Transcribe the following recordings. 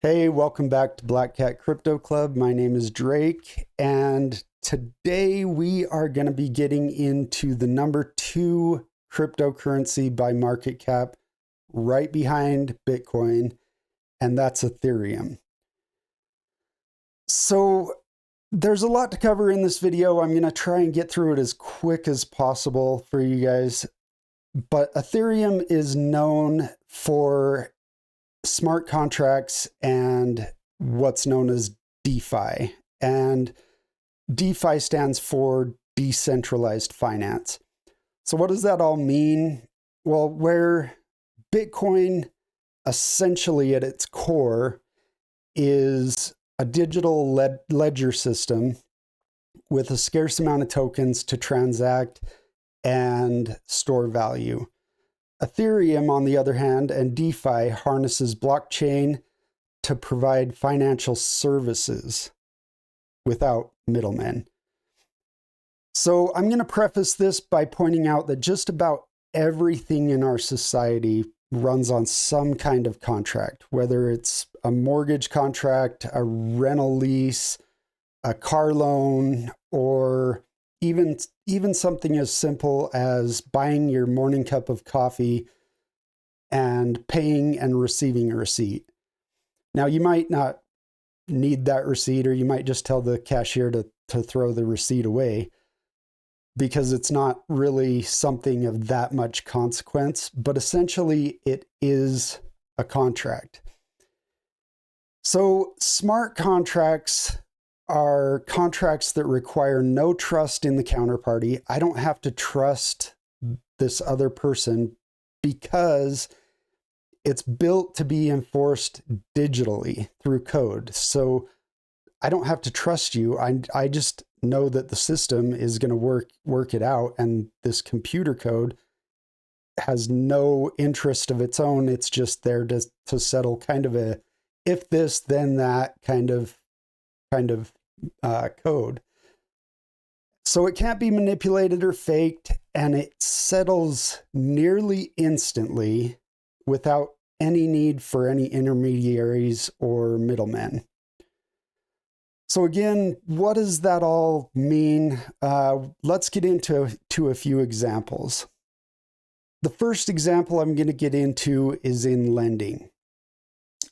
Hey, welcome back to Black Cat Crypto Club. My name is Drake, and today we are going to be getting into the number 2 cryptocurrency by market cap, right behind Bitcoin, and that's Ethereum. So there's a lot to cover in this video. I'm going to try and get through it as quick as possible for you guys. But Ethereum is known for smart contracts and what's known as DeFi. And DeFi stands for decentralized finance. So what does that all mean? Well, where Bitcoin essentially at its core is a digital ledger system with a scarce amount of tokens to transact and store value. Ethereum, on the other hand, and DeFi harnesses blockchain to provide financial services without middlemen. So I'm going to preface this by pointing out that just about everything in our society runs on some kind of contract, whether it's a mortgage contract, a rental lease, a car loan, or even something as simple as buying your morning cup of coffee and paying and receiving a receipt. Now, you might not need that receipt, or you might just tell the cashier to throw the receipt away because it's not really something of that much consequence, but essentially it is a contract. So smart contracts are contracts that require no trust in the counterparty. I don't have to trust this other person because it's built to be enforced digitally through code. So I don't have to trust you. I just know that the system is going to work it out, and this computer code has no interest of its own. It's just there to settle kind of a if this then that kind of code. So it can't be manipulated or faked, and it settles nearly instantly without any need for any intermediaries or middlemen. So again, what does that all mean? Let's get into a few examples. The first example I'm going to get into is in lending.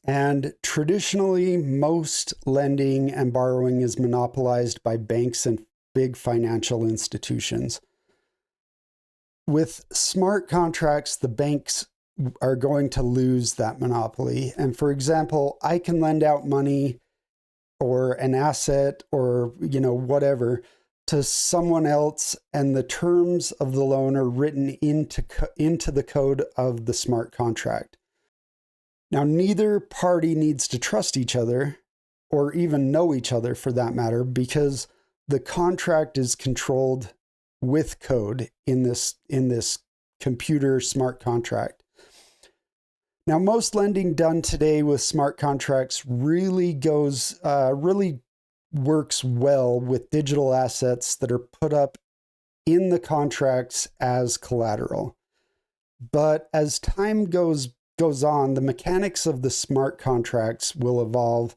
And traditionally, most lending and borrowing is monopolized by banks and big financial institutions. With smart contracts, the banks are going to lose that monopoly. And for example, I can lend out money or an asset or, whatever to someone else, and the terms of the loan are written into the code of the smart contract. Now, neither party needs to trust each other or even know each other for that matter, because the contract is controlled with code in this computer smart contract. Now, most lending done today with smart contracts really works well with digital assets that are put up in the contracts as collateral. But as time goes on, the mechanics of the smart contracts will evolve,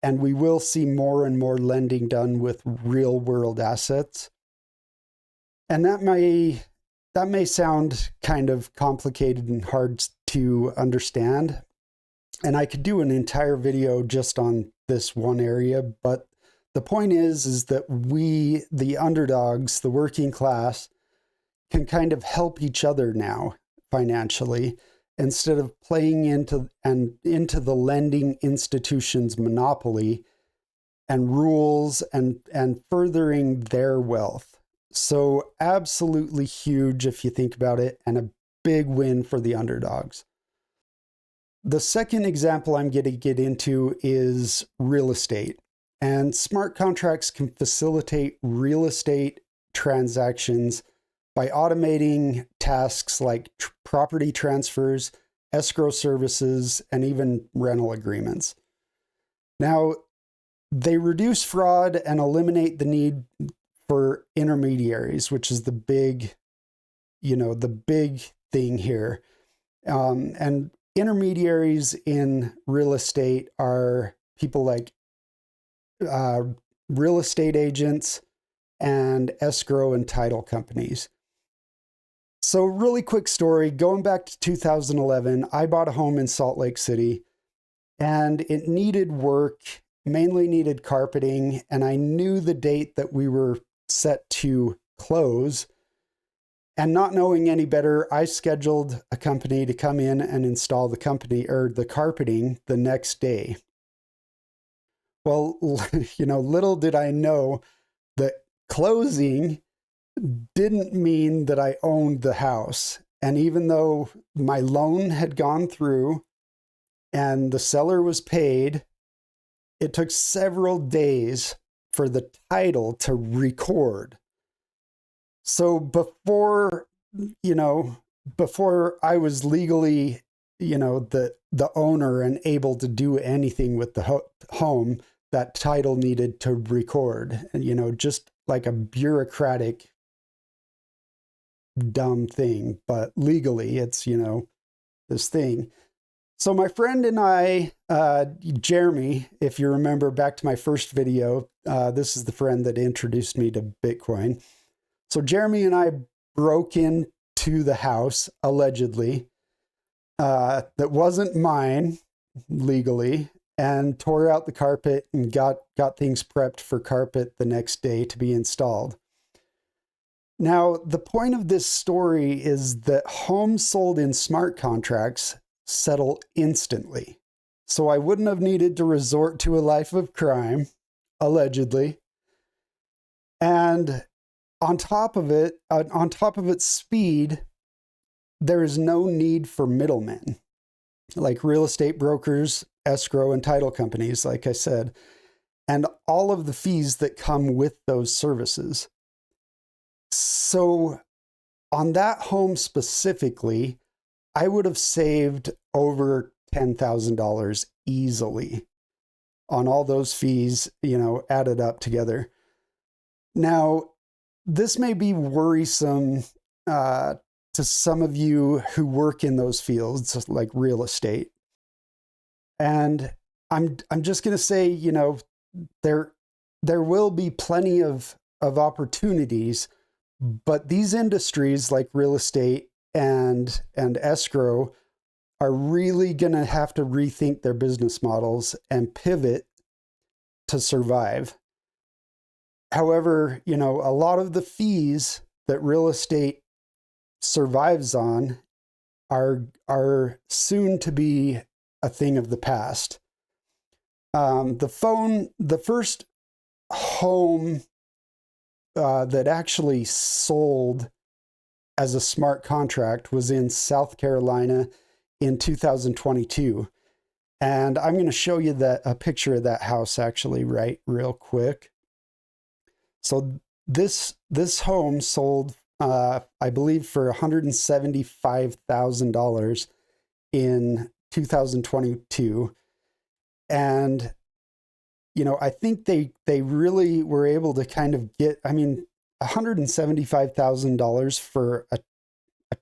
and we will see more and more lending done with real world assets. And that may sound kind of complicated and hard to understand. And I could do an entire video just on this one area, but the point is that we, the underdogs, the working class, can kind of help each other now financially, instead of playing into the lending institution's monopoly and rules and furthering their wealth. So absolutely huge if you think about it, and a big win for the underdogs. The second example I'm going to get into is real estate. And smart contracts can facilitate real estate transactions by automating tasks like property transfers, escrow services, and even rental agreements. Now, they reduce fraud and eliminate the need for intermediaries, which is the big thing here. And intermediaries in real estate are people like real estate agents and escrow and title companies. So really quick story, going back to 2011, I bought a home in Salt Lake City and it needed work, mainly needed carpeting, and I knew the date that we were set to close. And not knowing any better, I scheduled a company to come in and install the carpeting the next day. Well, little did I know that closing didn't mean that I owned the house. And even though my loan had gone through and the seller was paid, it took several days for the title to record. So before I was legally, the owner and able to do anything with the home, that title needed to record. And, just like a bureaucratic, dumb thing, but legally it's, this thing. So my friend and I, Jeremy, if you remember back to my first video, this is the friend that introduced me to Bitcoin. So Jeremy and I broke into the house, allegedly, that wasn't mine legally, and tore out the carpet and got things prepped for carpet the next day to be installed. Now, the point of this story is that homes sold in smart contracts settle instantly. So I wouldn't have needed to resort to a life of crime, allegedly. And on top of its speed, there is no need for middlemen, like real estate brokers, escrow, and title companies, like I said, and all of the fees that come with those services. So on that home specifically, I would have saved over $10,000 easily on all those fees, added up together. Now, this may be worrisome to some of you who work in those fields, like real estate. And I'm just going to say, there will be plenty of opportunities, but these industries like real estate and escrow are really going to have to rethink their business models and pivot to survive. However, a lot of the fees that real estate survives on are soon to be a thing of the past. The first home that actually sold as a smart contract was in South Carolina in 2022. And I'm going to show you a picture of that house actually real quick. So this home sold, I believe, for $175,000 in 2022. And, I think they really were able to kind of get, $175,000 for a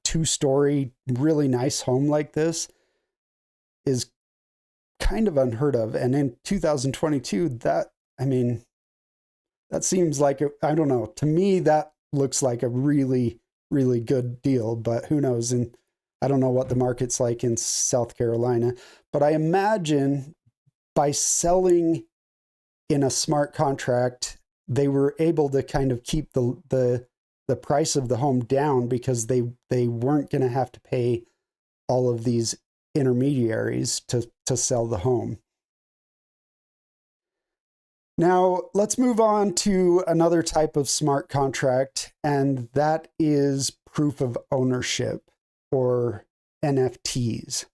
two-story, really nice home like this is kind of unheard of. And in 2022, that seems like, I don't know, to me, that looks like a really, really good deal, but who knows? And I don't know what the market's like in South Carolina, but I imagine by selling in a smart contract, they were able to kind of keep the price of the home down because they weren't going to have to pay all of these intermediaries to sell the home. Now, let's move on to another type of smart contract, and that is proof of ownership, or NFTs.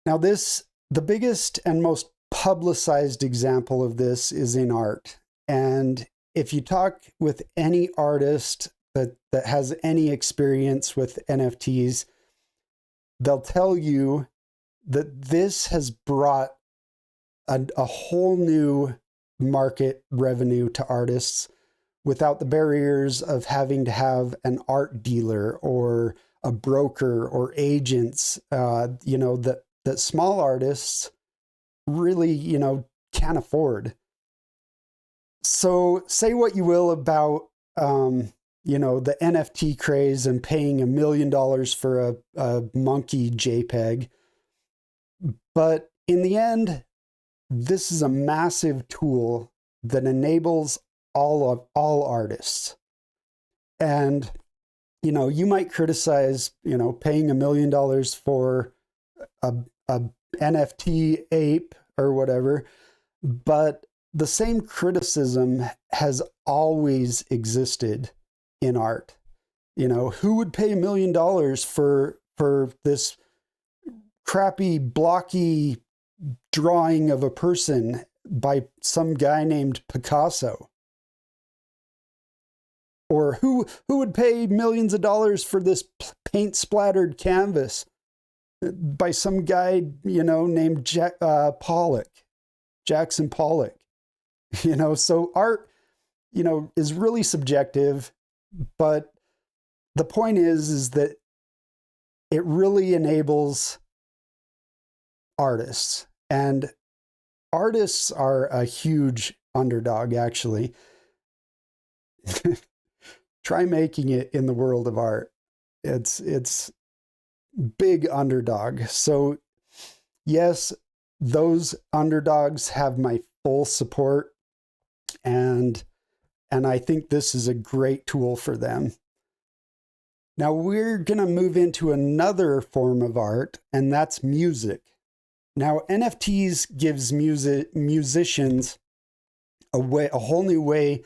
Now, the biggest and most publicized example of this is in art. And if you talk with any artist that has any experience with NFTs, they'll tell you that this has brought a whole new market revenue to artists without the barriers of having to have an art dealer or a broker or agents, that small artists really, can't afford. So say what you will about, the NFT craze and paying $1 million for a monkey JPEG. But in the end, this is a massive tool that enables all artists. And, you might criticize, paying $1 million for a NFT ape or whatever, but the same criticism has always existed in art. Who would pay $1 million for this crappy, blocky drawing of a person by some guy named Picasso? Or who would pay millions of dollars for this paint splattered canvas by some guy, named Jackson Pollock? So art, is really subjective, but the point is that it really enables artists, and artists are a huge underdog, actually. Try making it in the world of art. It's big underdog. So yes, those underdogs have my full support, and I think this is a great tool for them. Now we're going to move into another form of art, and that's music. Now NFTs gives musicians a whole new way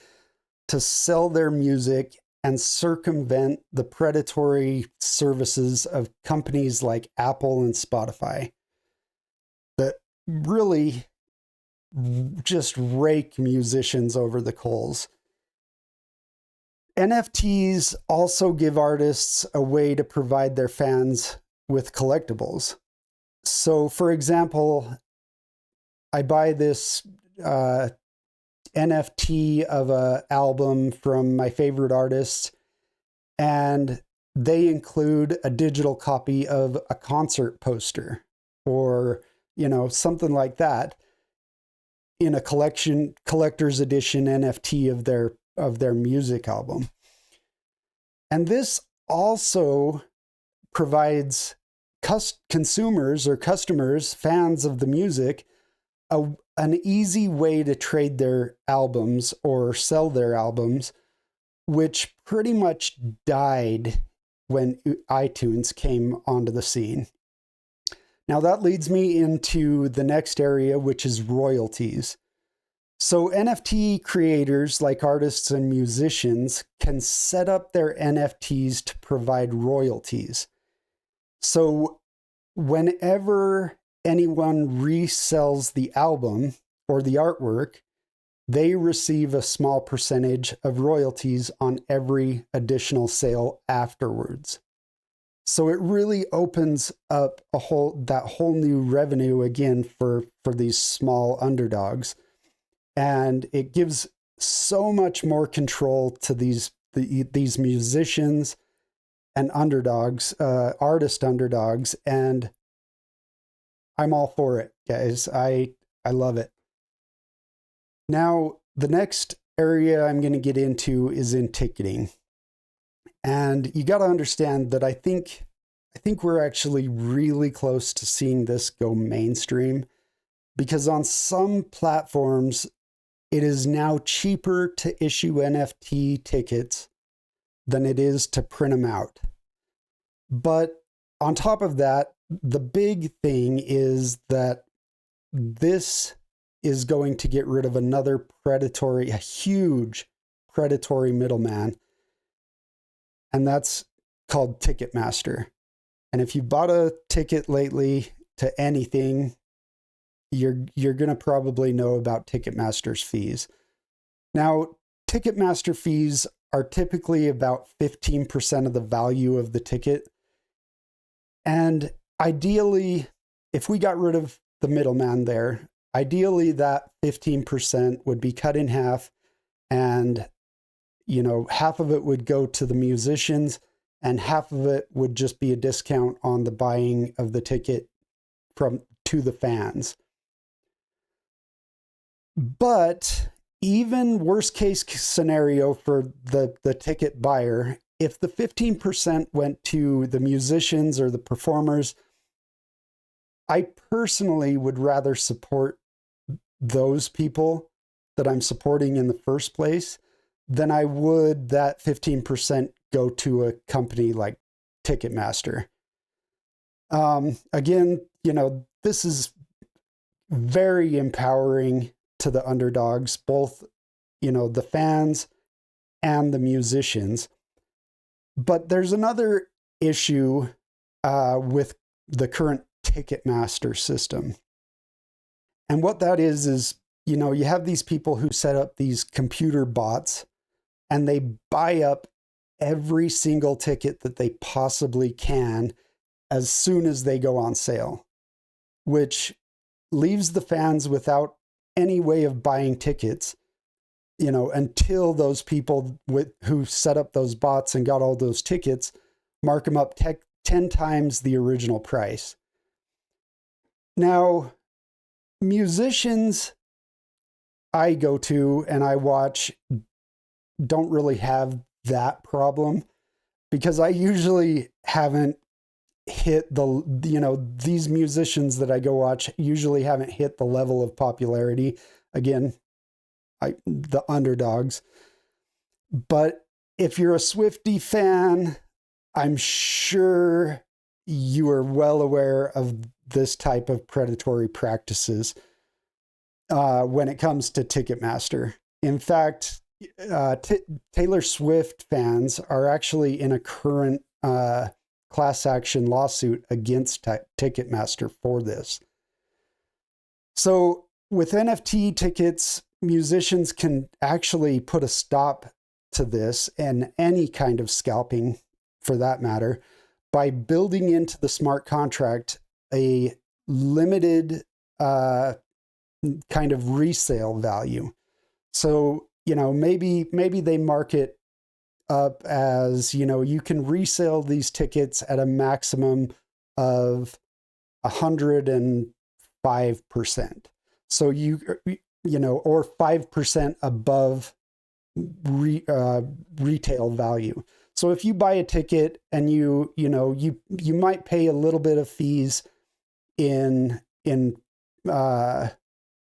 to sell their music and circumvent the predatory services of companies like Apple and Spotify that really just rake musicians over the coals. NFTs also give artists a way to provide their fans with collectibles. So, for example, I buy this NFT of an album from my favorite artist, and they include a digital copy of a concert poster or, something like that in a collector's edition NFT of their music album. And this also provides consumers or customers, fans of the music, an easy way to trade their albums or sell their albums, which pretty much died when iTunes came onto the scene. Now that leads me into the next area, which is royalties. So NFT creators, like artists and musicians, can set up their NFTs to provide royalties. So whenever anyone resells the album or the artwork, they receive a small percentage of royalties on every additional sale afterwards. So it really opens up that whole new revenue again for these small underdogs. And it gives so much more control to these musicians and underdogs, artist underdogs, and I'm all for it, guys. I love it. Now, the next area I'm going to get into is in ticketing. And you got to understand that I think we're actually really close to seeing this go mainstream, because on some platforms, it is now cheaper to issue NFT tickets than it is to print them out. But on top of that, the big thing is that this is going to get rid of a huge predatory middleman, and that's called Ticketmaster. And if you bought a ticket lately to anything, you're going to probably know about Ticketmaster's fees. Now, Ticketmaster fees are typically about 15% of the value of the ticket. And ideally, if we got rid of the middleman there, ideally that 15% would be cut in half, and half of it would go to the musicians and half of it would just be a discount on the buying of the ticket to the fans. But even worst case scenario for the ticket buyer, if the 15% went to the musicians or the performers, I personally would rather support those people that I'm supporting in the first place than I would that 15% go to a company like Ticketmaster. Again, this is very empowering to the underdogs, both, the fans and the musicians. But there's another issue with the current Ticketmaster system. And what that is, you have these people who set up these computer bots and they buy up every single ticket that they possibly can as soon as they go on sale, which leaves the fans without any way of buying tickets, until those people who set up those bots and got all those tickets mark them up 10 times the original price. Now, musicians I go to and I watch don't really have that problem because I usually haven't hit these musicians that I go watch usually haven't hit the level of popularity. Again, the underdogs. But if you're a Swiftie fan, I'm sure you are well aware of this type of predatory practices when it comes to Ticketmaster. In fact, Taylor Swift fans are actually in a current class action lawsuit against Ticketmaster for this. So with NFT tickets, musicians can actually put a stop to this and any kind of scalping for that matter by building into the smart contract a limited kind of resale value. So, maybe they mark it up as, you can resell these tickets at a maximum of 105%. So or 5% above retail value. So if you buy a ticket and you might pay a little bit of fees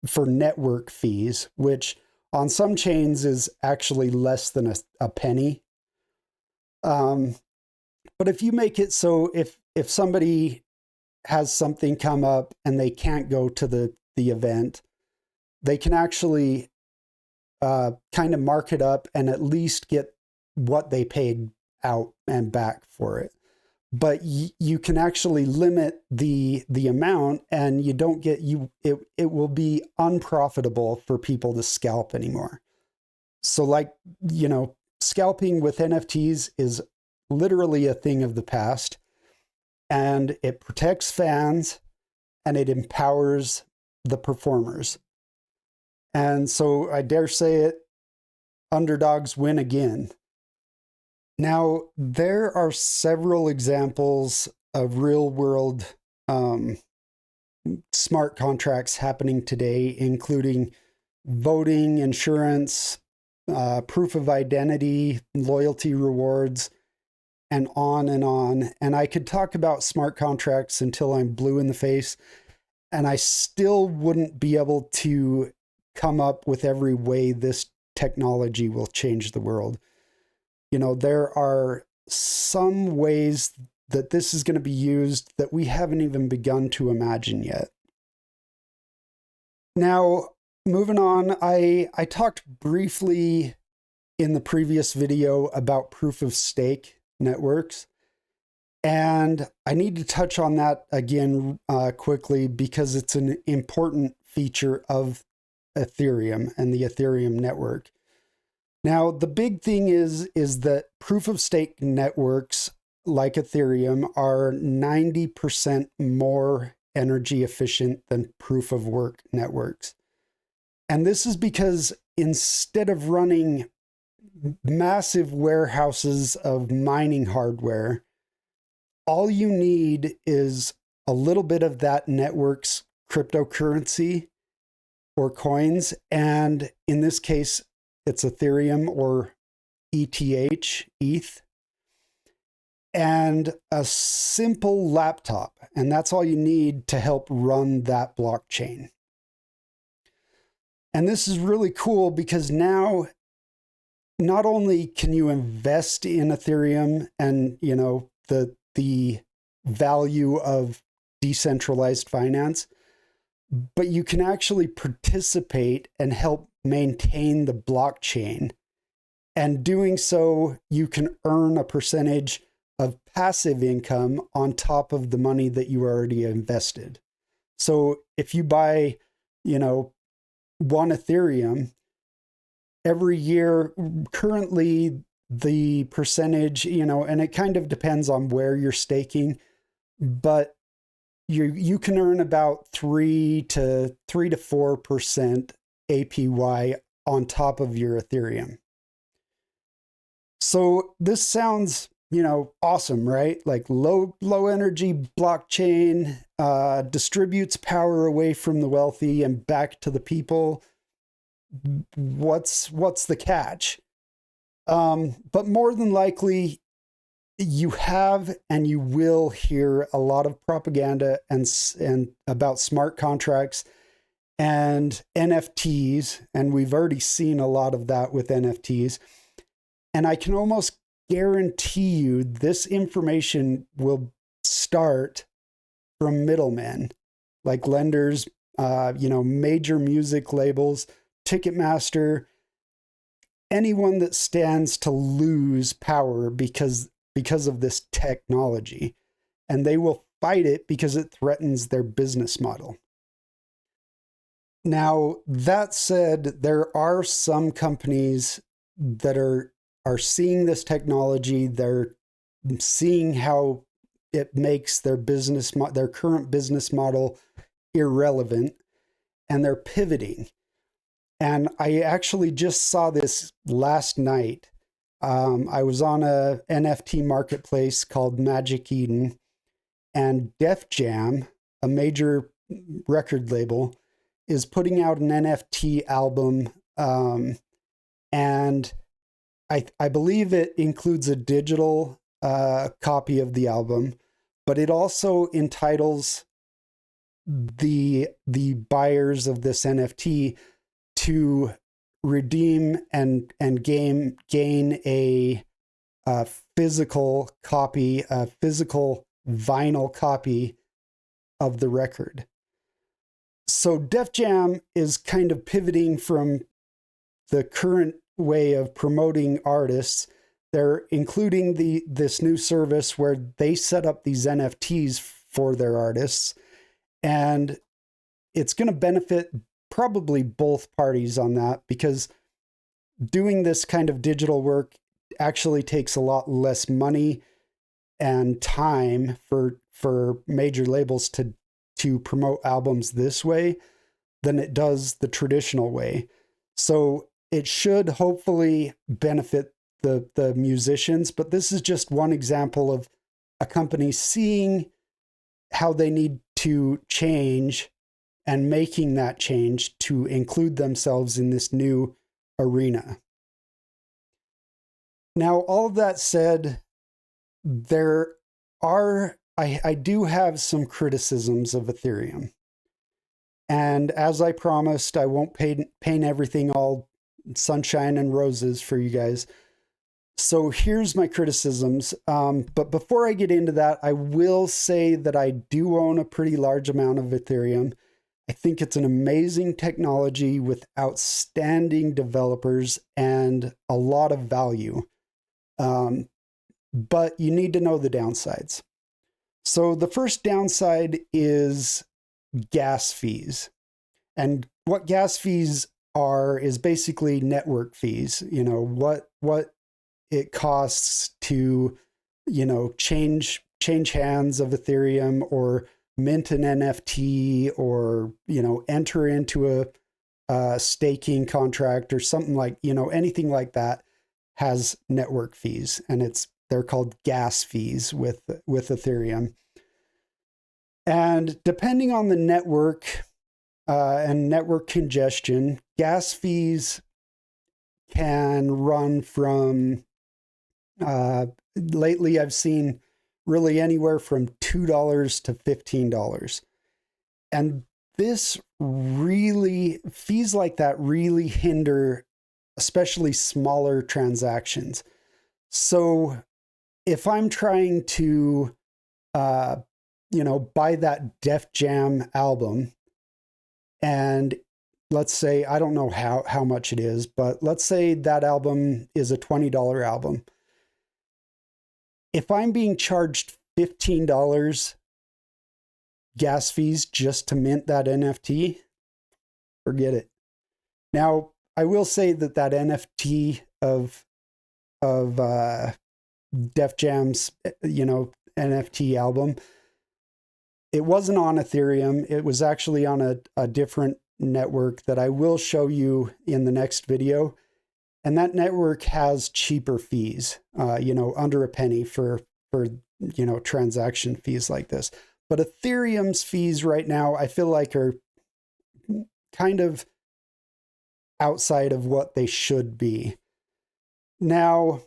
for network fees, which on some chains is actually less than a penny. But if you make it so if somebody has something come up and they can't go to the event, they can actually kind of mark it up and at least get what they paid out and back for it. But you can actually limit the amount, and you don't get it will be unprofitable for people to scalp anymore. So scalping with NFTs is literally a thing of the past, and it protects fans and it empowers the performers. And so I dare say it, underdogs win again. Now, there are several examples of real world smart contracts happening today, including voting, insurance, proof of identity, loyalty rewards, and on and on. And I could talk about smart contracts until I'm blue in the face, and I still wouldn't be able to come up with every way this technology will change the world. There are some ways that this is going to be used that we haven't even begun to imagine yet. Now, moving on, I talked briefly in the previous video about proof of stake networks, and I need to touch on that again quickly because it's an important feature of Ethereum and the Ethereum network. Now, the big thing is that proof of stake networks like Ethereum are 90% more energy efficient than proof of work networks. And this is because instead of running massive warehouses of mining hardware. All you need is a little bit of that network's cryptocurrency or coins. And in this case, it's Ethereum or ETH, and a simple laptop. And that's all you need to help run that blockchain. And this is really cool because now not only can you invest in Ethereum and, you know, the value of decentralized finance, but you can actually participate and help maintain the blockchain. And doing so, you can earn a percentage of passive income on top of the money that you already invested. So if you buy, you know, 1 Ethereum, every year, currently the percentage, you know, and it kind of depends on where you're staking, but you can earn about 3 to 4% APY on top of your Ethereum. So this sounds, you know, awesome, right? Like low energy blockchain, distributes power away from the wealthy and back to the people. What's the catch? But more than likely, you have and you will hear a lot of propaganda and about smart contracts and NFTs, and we've already seen a lot of that with NFTs. And I can almost guarantee you this information will start from middlemen like lenders, you know, major music labels, Ticketmaster, anyone that stands to lose power because of this technology. And they will fight it because it threatens their business model. Now, that said, there are some companies that are seeing this technology. They're seeing how it makes their their current business model irrelevant, and they're pivoting. And I actually just saw this last night. I was on a NFT marketplace called Magic Eden, and Def Jam, a major record label, is putting out an NFT album, and I believe it includes a digital copy of the album, but it also entitles the buyers of this NFT to redeem and gain a physical copy, a physical vinyl copy of the record. So Def Jam is kind of pivoting from the current way of promoting artists. They're including this new service where they set up these NFTs for their artists, and it's going to benefit probably both parties on that, because doing this kind of digital work actually takes a lot less money and time for major labels to promote albums this way than it does the traditional way. So it should hopefully benefit the musicians, but this is just one example of a company seeing how they need to change and making that change to include themselves in this new arena. Now, all of that said, I do have some criticisms of Ethereum. And as I promised, I won't paint everything all sunshine and roses for you guys. So here's my criticisms. But before I get into that, I will say that I do own a pretty large amount of Ethereum. I think it's an amazing technology with outstanding developers and a lot of value. But you need to know the downsides. So the first downside is gas fees. And what gas fees are is basically network fees. You know, what it costs to, you know, change hands of Ethereum or mint an NFT or, you know, enter into a staking contract or something like, you know, anything like that. has network fees, and they're called gas fees with Ethereum. And depending on the network and network congestion, gas fees can run from, lately I've seen really anywhere from $2 to $15. And this really, fees like that really hinder especially smaller transactions. So if I'm trying to, buy that Def Jam album, and let's say, I don't know how much it is, but let's say that album is a $20 album. If I'm being charged $15 gas fees just to mint that NFT, forget it. Now, I will say that NFT of Def Jam's, NFT album, it wasn't on Ethereum. It was actually on a different network that I will show you in the next video. And that network has cheaper fees, under a penny for transaction fees like this. But Ethereum's fees right now, I feel like, are kind of outside of what they should be. Now,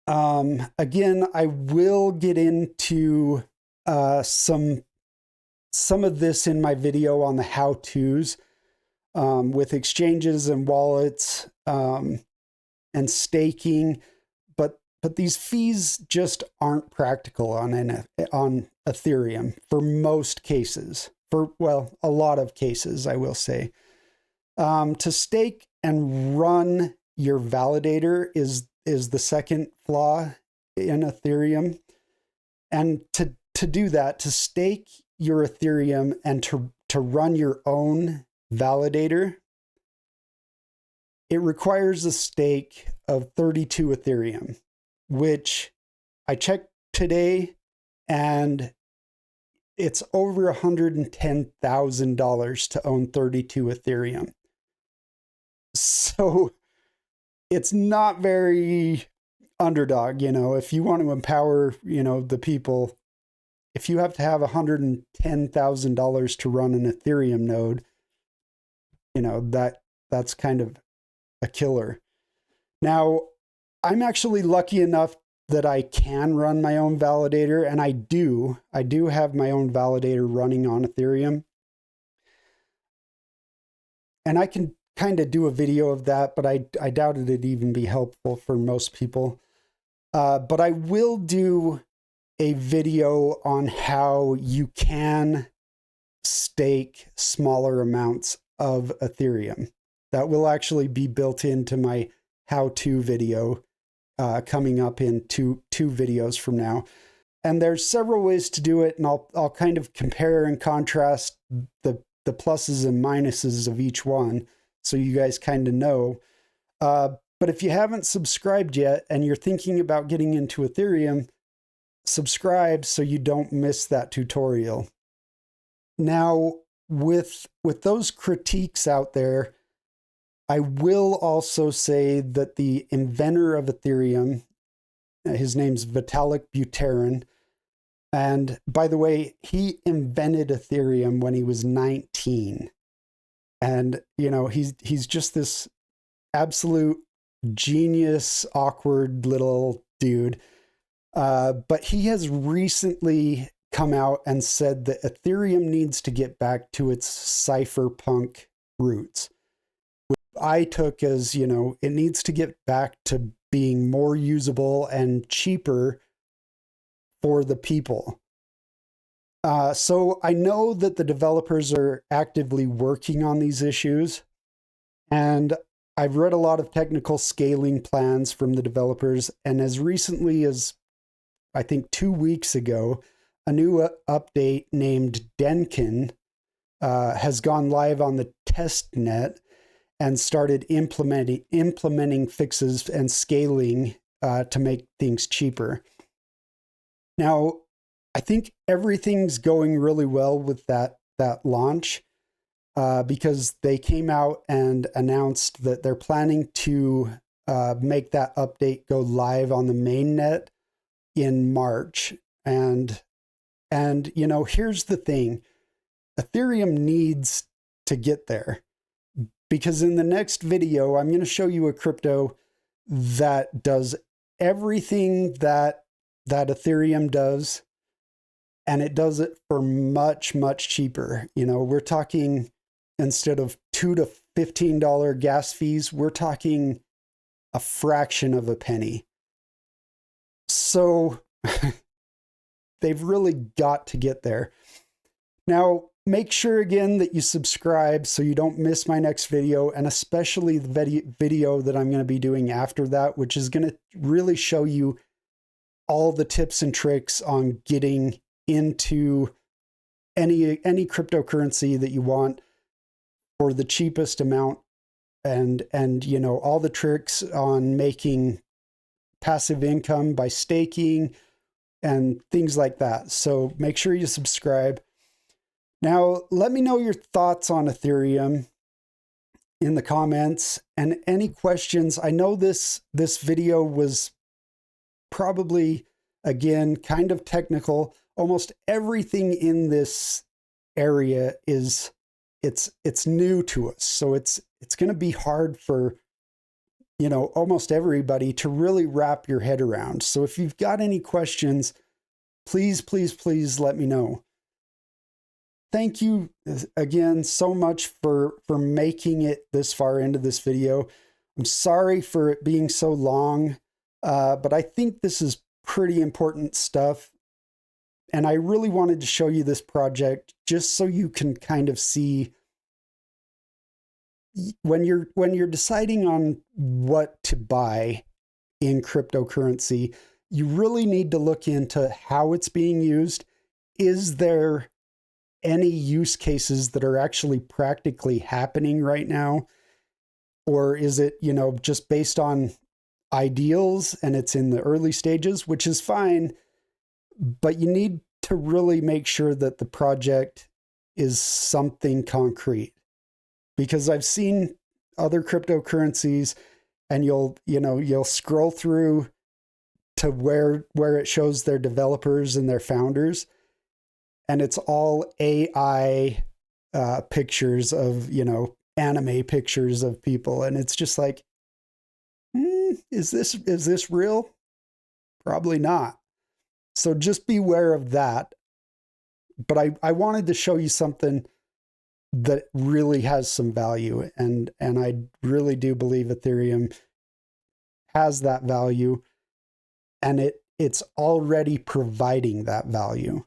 again, I will get into some of this in my video on the how-tos with exchanges and wallets and staking, but these fees just aren't practical on Ethereum for most cases. For, well, a lot of cases, I will say. To stake and run your validator is the second flaw in Ethereum. And to do that, to stake your Ethereum and to run your own validator, it requires a stake of 32 Ethereum, which I checked today, and it's over $110,000 to own 32 Ethereum. So it's not very underdog, if you want to empower, the people. If you have to have $110,000 to run an Ethereum node, that's kind of a killer. Now, I'm actually lucky enough that I can run my own validator, and I do have my own validator running on Ethereum. And I can kind of do a video of that, but I doubt it'd even be helpful for most people. But I will do a video on how you can stake smaller amounts of Ethereum. That will actually be built into my how-to video coming up in two videos from now. And there's several ways to do it, and I'll kind of compare and contrast the pluses and minuses of each one, so you guys kind of know. But if you haven't subscribed yet and you're thinking about getting into Ethereum, subscribe so you don't miss that tutorial. Now, with those critiques out there, I will also say that the inventor of Ethereum, his name's Vitalik Buterin, and by the way, he invented Ethereum when he was 19. And, he's just this absolute genius, awkward little dude. But he has recently come out and said that Ethereum needs to get back to its cypherpunk roots, which I took as, it needs to get back to being more usable and cheaper for the people. So I know that the developers are actively working on these issues, and I've read a lot of technical scaling plans from the developers, and as recently as I think 2 weeks ago, a new update named Dencun has gone live on the test net and started implementing fixes and scaling to make things cheaper. Now, I think everything's going really well with that launch because they came out and announced that they're planning to make that update go live on the mainnet in March. And you know, here's the thing. Ethereum needs to get there, because in the next video, I'm going to show you a crypto that does everything that Ethereum does, and it does it for much, much cheaper. You know, we're talking, instead of $2 to $15 gas fees, we're talking a fraction of a penny. So they've really got to get there. Now, make sure again that you subscribe so you don't miss my next video, and especially the video that I'm going to be doing after that, which is going to really show you all the tips and tricks on getting into any cryptocurrency that you want for the cheapest amount, and you know, all the tricks on making passive income by staking and things like that. So make sure you subscribe. Now, let me know your thoughts on Ethereum in the comments, and any questions. I know this video was probably, again, kind of technical. Almost everything in this area is, it's new to us. So it's going to be hard for, you know, almost everybody to really wrap your head around. So if you've got any questions, please, please, please let me know. Thank you again so much for making it this far into this video. I'm sorry for it being so long, but I think this is pretty important stuff. And I really wanted to show you this project just so you can kind of see, when you're deciding on what to buy in cryptocurrency, you really need to look into how it's being used. Is there any use cases that are actually practically happening right now? Or is it, you know, just based on ideals and it's in the early stages, which is fine, but you need to really make sure that the project is something concrete. Because I've seen other cryptocurrencies, and you'll scroll through to where it shows their developers and their founders, and it's all AI pictures of, you know, anime pictures of people, and it's just like, is this real? Probably not. So just beware of that. But I wanted to show you something that really has some value, and I really do believe Ethereum has that value, and it's already providing that value.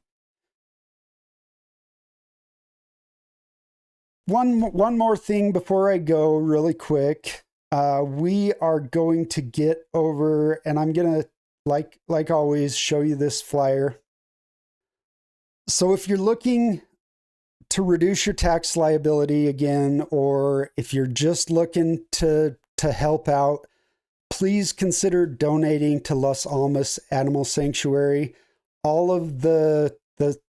One more thing before I go really quick. We are going to get over, and I'm gonna, like always, show you this flyer. So if you're looking to reduce your tax liability again, or if you're just looking to help out, please consider donating to Las Almas Animal Sanctuary. All of the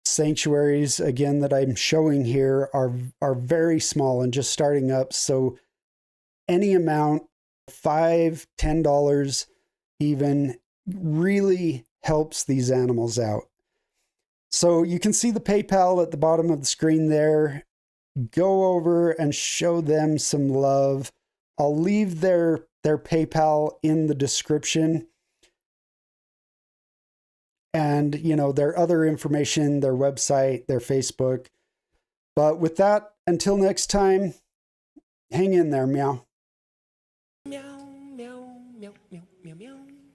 sanctuaries, again, that I'm showing here are very small and just starting up. So any amount, $5, $10 even, really helps these animals out. So you can see the PayPal at the bottom of the screen there. Go over and show them some love. I'll leave their PayPal in the description. And, you know, their other information, their website, their Facebook. But with that, until next time, hang in there, meow. Meow, meow, meow, meow.